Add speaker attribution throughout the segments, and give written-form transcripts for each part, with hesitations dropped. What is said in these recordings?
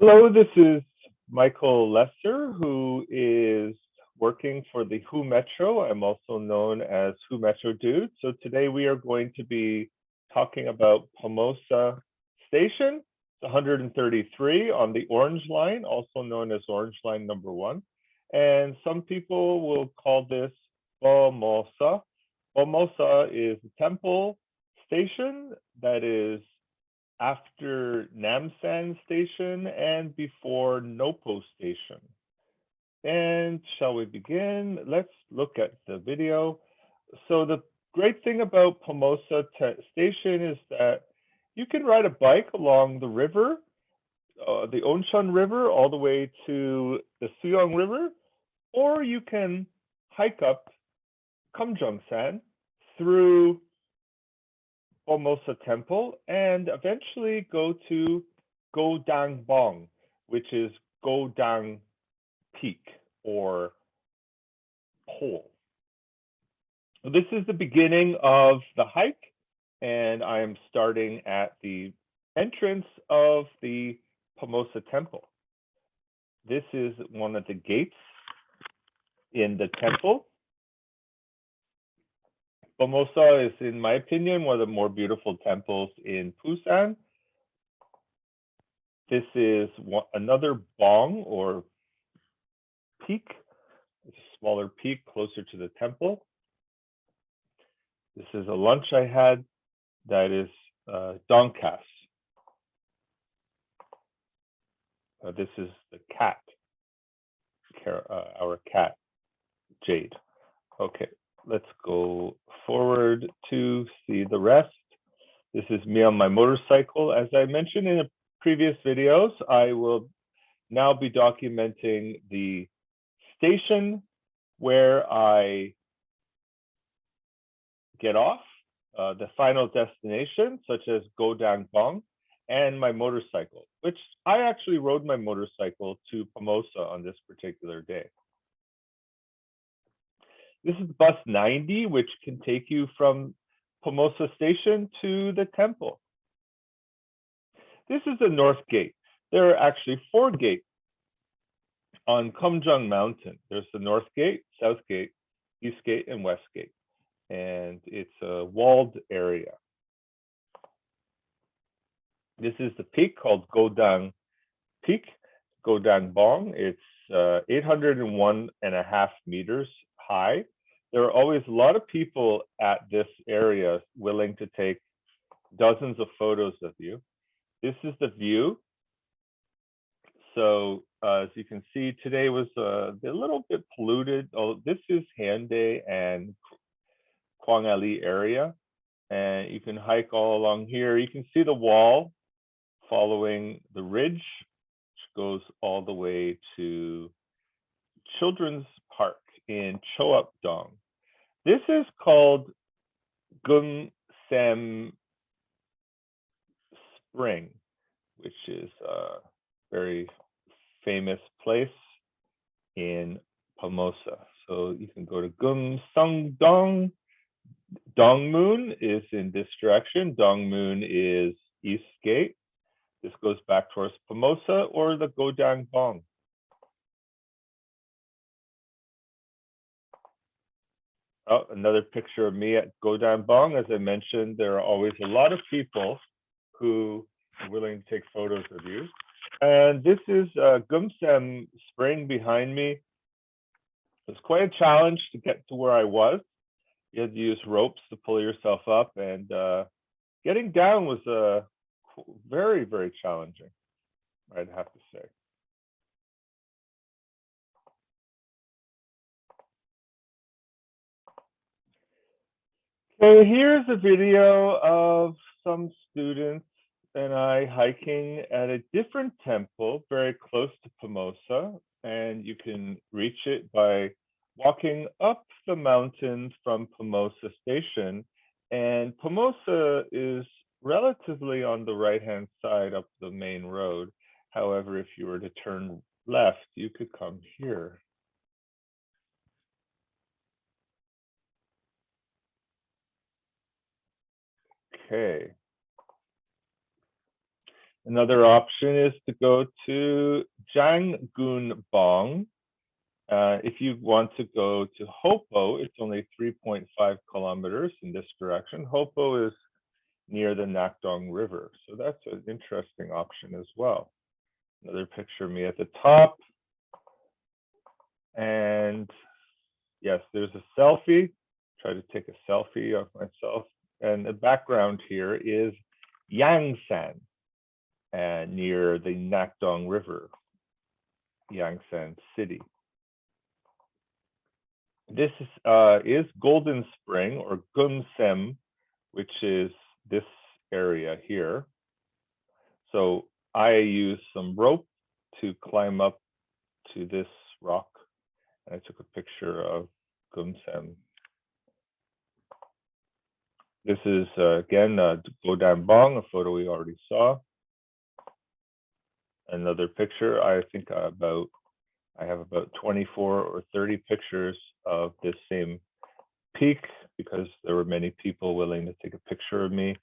Speaker 1: Hello, this is Michael Lesser, who is working for the Who Metro. I'm also known as Who Metro Dude. So today we are going to be talking about Pomosa Station. It's 133 on the Orange Line, also known as Orange Line number 1. And some people will call this Pomosa. Pomosa is a temple station that is after Namsan Station and before Nopo Station. And shall we begin? Let's look at the video. So the great thing about Pomosa Station is that you can ride a bike along the river, the Oncheon River, all the way to the Suyong River, or you can hike up Kumjungsan through Pomosa Temple and eventually go to Godangbong, which is Godang Peak or pole. This is the beginning of the hike, and I am starting at the entrance of the Pomosa Temple. This is one of the gates in the temple. Pomosa is, in my opinion, one of the more beautiful temples in Busan. This is another bong or peak, a smaller peak closer to the temple. This is a lunch I had that is donkas. This is the cat, our cat, Jade. Okay. Let's go forward to see the rest. This is me on my motorcycle. As I mentioned in the previous videos, I will now be documenting the station where I get off, the final destination, such as Godangbong, and my motorcycle, which I actually rode my motorcycle to Pomosa on this particular day. This is bus 90, which can take you from Pomosa Station to the temple. This is the north gate. There are actually 4 gates on Kumjung Mountain. There's the north gate, south gate, east gate, and west gate. And it's a walled area. This is the peak called Godang Peak, Godangbong. It's 801.5 meters high. There are always a lot of people at this area willing to take dozens of photos of you. This is the view. So as you can see, today was a little bit polluted. Oh, this is Hyundai and Kwangali area. And you can hike all along here. You can see the wall following the ridge, which goes all the way to Children's Park in Choapdong. This is called Gumsam Spring, which is a very famous place in Pomosa. So you can go to Gumsangdong. Dongmun is in this direction. Dongmun is East Gate. This goes back towards Pomosa or the Godangbong. Oh, another picture of me at Godangbong. As I mentioned, there are always a lot of people who are willing to take photos of you. And this is Gumsam Spring behind me. It's quite a challenge to get to where I was. You had to use ropes to pull yourself up, and getting down was very, very challenging, I'd have to say. So here's a video of some students and I hiking at a different temple very close to Pomosa, and you can reach it by walking up the mountain from Pomosa Station. And Pomosa is relatively on the right-hand side up the main road. However, if you were to turn left, you could come here. Okay. Another option is to go to Janggunbong. If you want to go to Hopo, it's only 3.5 kilometers in this direction. Hopo is near the Nakdong River, so that's an interesting option as well. Another picture of me at the top. And yes, there's a selfie. Try to take a selfie of myself. And the background here is Yangsan, near the Nakdong River, Yangsan City. This is Golden Spring, or Gumsem, which is this area here. So I used some rope to climb up to this rock, and I took a picture of Gumsem. This is again Godanbong, a photo we already saw. Another picture. I think I have about 24 or 30 pictures of this same peak because there were many people willing to take a picture of me.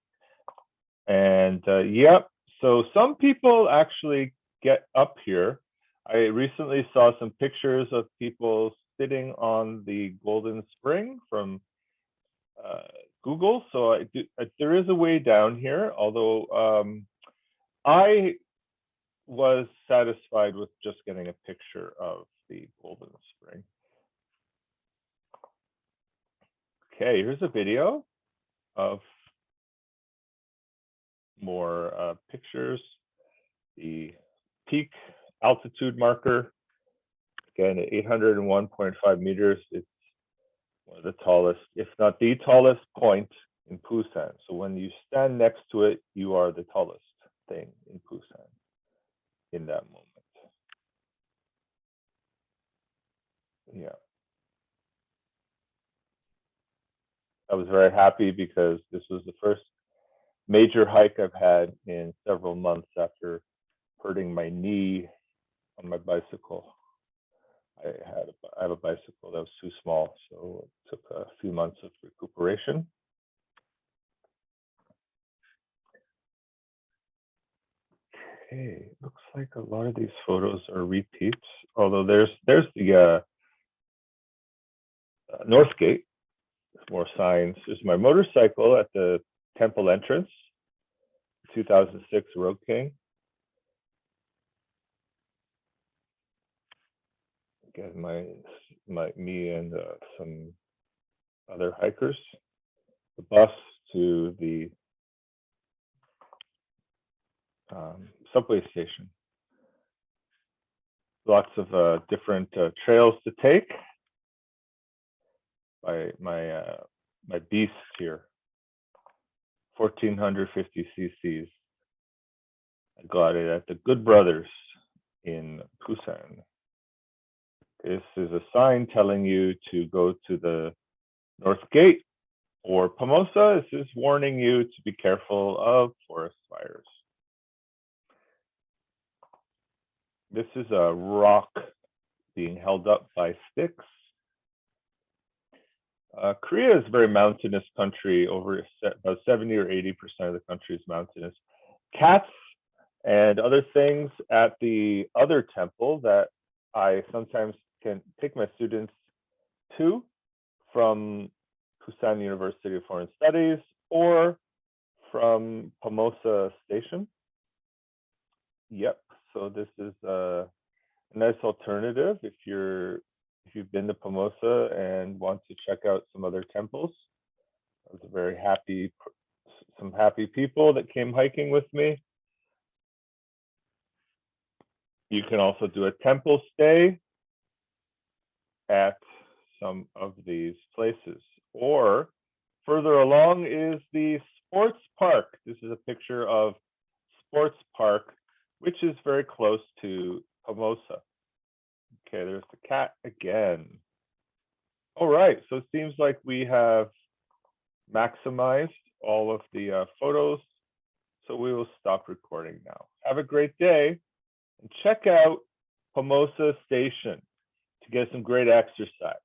Speaker 1: And yep, so some people actually get up here. I recently saw some pictures of people sitting on the Golden Spring from Google. So there is a way down here, although I was satisfied with just getting a picture of the Golden Spring. Okay, here's a video of more pictures. The peak altitude marker, again, at 801.5 meters. It's one of the tallest, if not the tallest point in Busan. So when you stand next to it, you are the tallest thing in Busan in that moment. Yeah. I was very happy because this was the first major hike I've had in several months after hurting my knee on my bicycle. I have a bicycle that was too small, so it took a few months of recuperation. Okay, looks like a lot of these photos are repeats, although there's the North Gate. There's more signs. There's my motorcycle at the temple entrance, 2006 Road King. Again, me and some other hikers. The bus to the subway station. Lots of different trails to take. My beast here, 1450 cc's. I got it at the Good Brothers in Busan. This is a sign telling you to go to the North Gate or Pomosa. This is warning you to be careful of forest fires. This is a rock being held up by sticks. Korea is a very mountainous country. Over about 70 or 80% of the country is mountainous. Cats and other things at the other temple that I sometimes can take my students to from Busan University of Foreign Studies or from Pomosa Station. Yep, so this is a nice alternative if you've been to Pomosa and want to check out some other temples. I was some happy people that came hiking with me. You can also do a temple stay at some of these places. Or further along is the sports park. This is a picture of sports park, which is very close to Pomosa. Okay, there's the cat again. All right, so it seems like we have maximized all of the photos. So we will stop recording now. Have a great day and check out Pomosa Station to get some great exercise.